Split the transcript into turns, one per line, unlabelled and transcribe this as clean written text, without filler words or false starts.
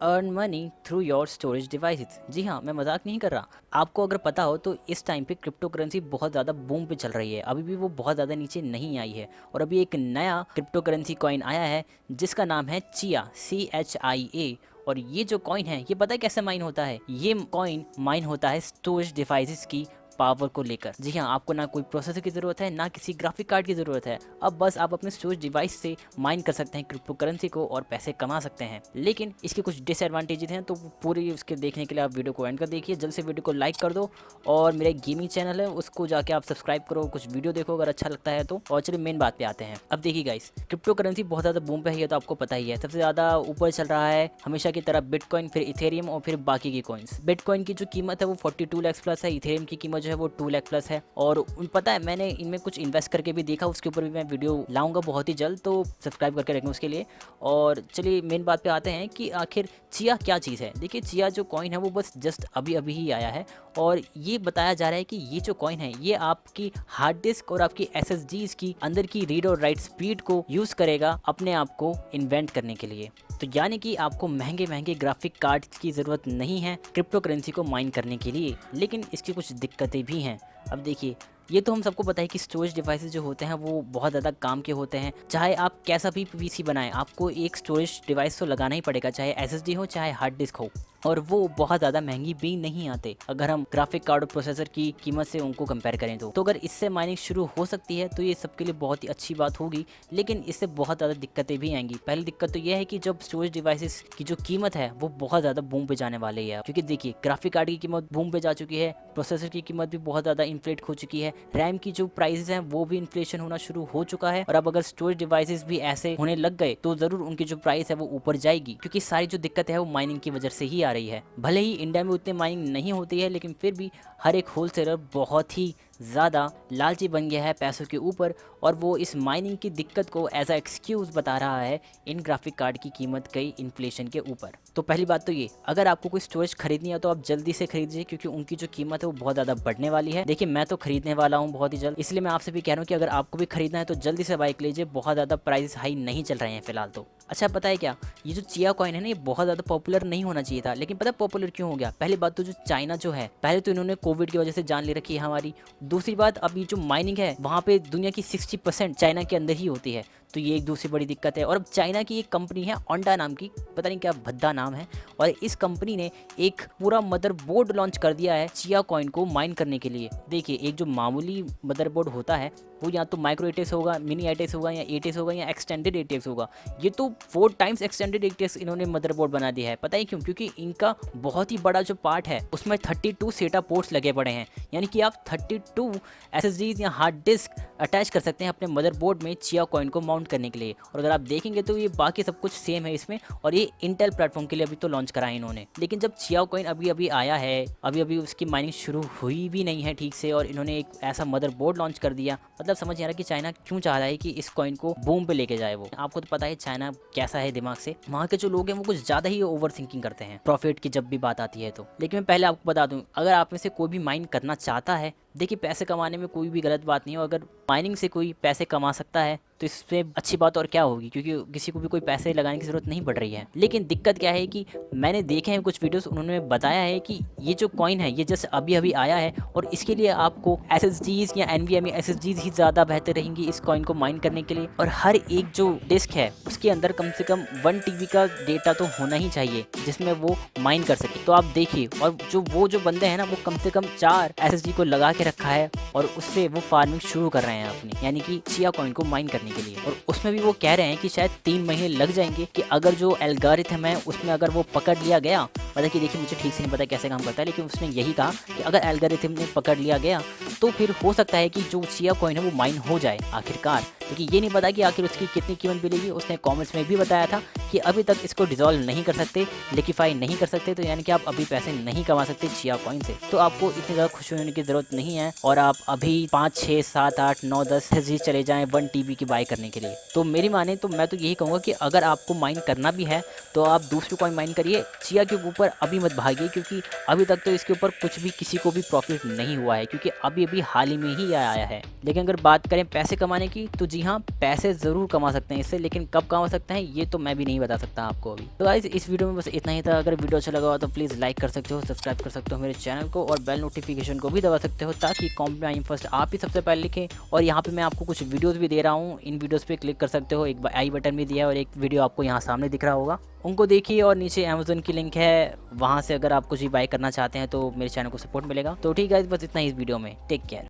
Earn money through your storage devices. जी हाँ, मैं मजाक नहीं कर रहा। आपको अगर पता हो तो इस टाइम पे क्रिप्टो करेंसी बहुत ज़्यादा बूम पे चल रही है, अभी भी वो बहुत ज़्यादा नीचे नहीं आई है। और अभी एक नया क्रिप्टो करेंसी कॉइन आया है जिसका नाम है चिया, CHIA। और ये जो कॉइन है, ये पता है कैसे माइन होता है? ये कॉइन माइन होता है स्टोरेज डिवाइसेस की पावर को लेकर। जी हाँ, आपको ना कोई प्रोसेसर की ज़रूरत है, ना किसी ग्राफिक कार्ड की ज़रूरत है। अब बस आप अपने स्टोरेज डिवाइस से माइन कर सकते हैं क्रिप्टो करेंसी को और पैसे कमा सकते हैं। लेकिन इसके कुछ डिसएडवांटेजेस हैं, तो पूरी उसके देखने के लिए आप वीडियो को एंड कर देखिए। जल्द से वीडियो को लाइक कर दो और मेरा एक गेमिंग चैनल है उसको जाके आप सब्सक्राइब करो, कुछ वीडियो देखो अगर अच्छा लगता है तो। और चलिए मेन बात पे आते हैं। अब देखिए गाइस, क्रिप्टो करेंसी बहुत ज़्यादा बूम पे है, ये तो आपको पता ही है। सबसे ज़्यादा ऊपर चल रहा है हमेशा की तरह बिटकॉइन, फिर इथेरियम और फिर बाकी की कॉइन्स। बिटकॉइन की जो कीमत है वो 42 लाख प्लस है, इथेरियम की कीमत जो है वो 2 लाख प्लस है। और पता है, मैंने इनमें कुछ इन्वेस्ट करके भी देखा, उसके ऊपर भी मैं वीडियो लाऊंगा बहुत ही जल्द, तो सब्सक्राइब करके रखें उसके लिए। और चलिए मेन बात पे आते हैं कि आखिर चिया क्या चीज़ है। देखिए, चिया जो कॉइन है वो बस जस्ट अभी अभी ही आया है और ये बताया जा रहा है कि ये जो कॉइन है ये आपकी हार्ड डिस्क और आपकी SSDs की अंदर की रीड और राइट स्पीड को यूज़ करेगा अपने आप को इन्वेंट करने के लिए। तो यानी कि आपको महंगे महंगे ग्राफिक कार्ड की ज़रूरत नहीं है क्रिप्टो करेंसी को माइन करने के लिए। लेकिन इसकी कुछ दिक्कतें भी हैं। अब देखिए, ये तो हम सबको पता है कि स्टोरेज डिवाइसेस जो होते हैं वो बहुत ज़्यादा काम के होते हैं। चाहे आप कैसा भी पीसी बनाएं, आपको एक स्टोरेज डिवाइस तो लगाना ही पड़ेगा, चाहे SSD हो चाहे हार्ड डिस्क हो। और वो बहुत ज़्यादा महंगी भी नहीं आते अगर हम ग्राफिक कार्ड और प्रोसेसर की कीमत से उनको कंपेयर करें तो अगर इससे माइनिंग शुरू हो सकती है तो ये सबके लिए बहुत ही अच्छी बात होगी। लेकिन इससे बहुत ज़्यादा दिक्कतें भी आएंगी। पहली दिक्कत तो यह है कि जब स्टोरेज डिवाइसेस की जो कीमत है वो बहुत ज़्यादा बूम पे जाने वाली है, क्योंकि देखिए ग्राफिक कार्ड की कीमत बूम पे जा चुकी है, प्रोसेसर की कीमत भी बहुत ज़्यादा इन्फ्लेट हो चुकी है, रैम की जो प्राइसेस हैं वो भी इन्फ्लेशन होना शुरू हो चुका है। और अब अगर स्टोरेज डिवाइसेस भी ऐसे होने लग गए तो ज़रूर उनकी जो प्राइस है वो ऊपर जाएगी, क्योंकि सारी जो दिक्कत है वो माइनिंग की वजह से ही आ रही है। भले ही इंडिया में उतनी माइनिंग नहीं होती है, लेकिन फिर भी हर एक होलसेलर बहुत ही ज़्यादा लालची बन गया है पैसों के ऊपर, और वो इस माइनिंग की दिक्कत को एज अ एक्सक्यूज़ बता रहा है इन ग्राफिक कार्ड की कीमत कई इन्फ्लेशन के ऊपर। तो पहली बात तो ये, अगर आपको कोई स्टोरेज खरीदनी है तो आप जल्दी से खरीदिए, क्योंकि उनकी जो कीमत है वो बहुत ज़्यादा बढ़ने वाली है। देखिए, मैं तो खरीदने वाला हूँ बहुत ही जल्द, इसलिए मैं आपसे भी कह रहा हूँ कि अगर आपको भी खरीदना है तो जल्दी से बाइक लीजिए। बहुत ज़्यादा प्राइस हाई नहीं चल रहे हैं फिलहाल तो। अच्छा, पता है क्या, ये जो चिया कॉइन है ना, ये बहुत ज़्यादा पॉपुलर नहीं होना चाहिए था, लेकिन पता है पॉपुलर क्यों हो गया? पहली बात तो जो चाइना जो है, पहले तो इन्होंने कोविड की वजह से जान ले रखी है हमारी। दूसरी बात, अभी जो माइनिंग है वहाँ पे दुनिया की 60% चाइना के अंदर ही होती है, तो ये एक दूसरी बड़ी दिक्कत है। और अब चाइना की एक कंपनी है ओंडा नाम की, पता नहीं क्या भद्दा नाम है, और इस कंपनी ने एक पूरा मदरबोर्ड लॉन्च कर दिया है चिया कॉइन को माइन करने के लिए। देखिए, एक जो मामूली मदरबोर्ड होता है वो या तो माइक्रो एटेक्स होगा, मिनी एटेक्स होगा, या एटेक्स होगा, या एक्सटेंडेड एटेक्स होगा। ये तो 4 टाइम्स एक्सटेंडेड एटेक्स इन्होंने मदरबोर्ड बना दिया है। पता है क्यों? क्योंकि इनका बहुत ही बड़ा जो पार्ट है उसमें 32 सेटा पोर्ट्स लगे पड़े हैं, यानी कि आप 32 SSDs या हार्ड डिस्क अटैच कर सकते हैं अपने मदरबोर्ड में चिया कॉइन को माउंट करने के लिए। और अगर आप देखेंगे तो ये बाकी सब कुछ सेम है इसमें, और ये इंटेल प्लेटफॉर्म के लिए अभी तो लॉन्च करा है इन्होंने। लेकिन जब चिया कॉइन अभी अभी आया है, अभी अभी उसकी माइनिंग शुरू हुई भी नहीं है ठीक से, और इन्होंने एक ऐसा मदरबोर्ड लॉन्च कर दिया, मतलब समझ नहीं आ रहा कि चाइना क्यों चाह रहा है कि इस कॉइन को बूम पे लेके जाए। वो आपको तो पता है चाइना कैसा है दिमाग से, वहाँ के जो लोग हैं वो कुछ ज़्यादा ही ओवर थिंकिंग करते हैं प्रॉफिट की जब भी बात आती है तो। लेकिन मैं पहले आपको बता दूं, अगर आप में से कोई भी माइन करना चाहता है, देखिए पैसे कमाने में कोई भी गलत बात नहीं है। अगर माइनिंग से कोई पैसे कमा सकता है तो इससे अच्छी बात और क्या होगी, क्योंकि किसी को भी कोई पैसे लगाने की ज़रूरत नहीं पड़ रही है। लेकिन दिक्कत क्या है कि मैंने देखे हैं कुछ वीडियोस, उन्होंने बताया है कि ये जो कॉइन है ये जस्ट अभी अभी आया है, और इसके लिए आपको SSDs या NVMe SSDs ही ज़्यादा बेहतर रहेंगी इस कॉइन को माइन करने के लिए। और हर एक जो डिस्क है उसके अंदर कम से कम 1 TB का डेटा तो होना ही चाहिए जिसमें वो माइन कर सके। तो आप देखिए, और जो बंदे हैं ना वो कम से कम 4 SSD को लगा के रखा है और उससे वो फार्मिंग शुरू कर रहे हैं अपनी, यानी कि चिया कॉइन को माइन करने के लिए। और उसमें भी वो कह रहे हैं कि शायद 3 महीने लग जाएंगे, कि अगर जो एल्गोरिथम है उसमें अगर वो पकड़ लिया गया, मतलब कि देखिए मुझे ठीक से नहीं पता कैसे काम करता है, लेकिन उसने यही कहा कि अगर एल्गोरिथम ने पकड़ लिया गया तो फिर हो सकता है कि जो चिया कॉइन है वो माइन हो जाए आखिरकार। क्योंकि ये नहीं पता कि आखिर उसकी कितनी कीमत मिलेगी। उसने कॉमेंट्स में भी बताया था कि अभी तक इसको डिसॉल्व नहीं कर सकते, लिक्विफाई नहीं कर सकते, तो यानी कि आप अभी पैसे नहीं कमा सकते चिया कॉइन से। तो आपको इतनी ज़्यादा खुश होने की ज़रूरत नहीं है, और आप अभी 5, 6, 7, 8, 9, 10 SSD चले जाएँ 1 TB की बाई करने के लिए। तो मेरी माने तो मैं तो यही कहूँगा कि अगर आपको माइन करना भी है तो आप दूसरी कॉइन माइन करिए, चिया के ऊपर अभी मत भागिए, क्योंकि अभी तक तो इसके ऊपर कुछ भी किसी को भी प्रॉफिट नहीं हुआ है, क्योंकि अभी अभी हाल ही में ही आया है। लेकिन अगर बात करें पैसे कमाने की, तो जी हाँ, पैसे ज़रूर कमा सकते हैं इससे, लेकिन कब कमा सकते हैं ये तो मैं भी नहीं बता सकता आपको अभी। तो गाइस इस वीडियो में बस इतना ही था। अगर वीडियो अच्छा लगा हो तो प्लीज़ लाइक कर सकते हो, सब्सक्राइब कर सकते हो मेरे चैनल को, और बेल नोटिफिकेशन को भी दबा सकते हो ताकि कमेंट में फर्स्ट आप ही सबसे पहले लिखें। और यहाँ पे मैं आपको कुछ वीडियोस भी दे रहा हूँ, इन वीडियोस पे क्लिक कर सकते हो। एक आई बटन भी दिया है और एक वीडियो आपको यहाँ सामने दिख रहा होगा, उनको देखिए। और नीचे अमेज़न की लिंक है, वहाँ से अगर आप कुछ भी बाय करना चाहते हैं तो मेरे चैनल को सपोर्ट मिलेगा। तो ठीक है, बस इतना ही इस वीडियो में। Take care.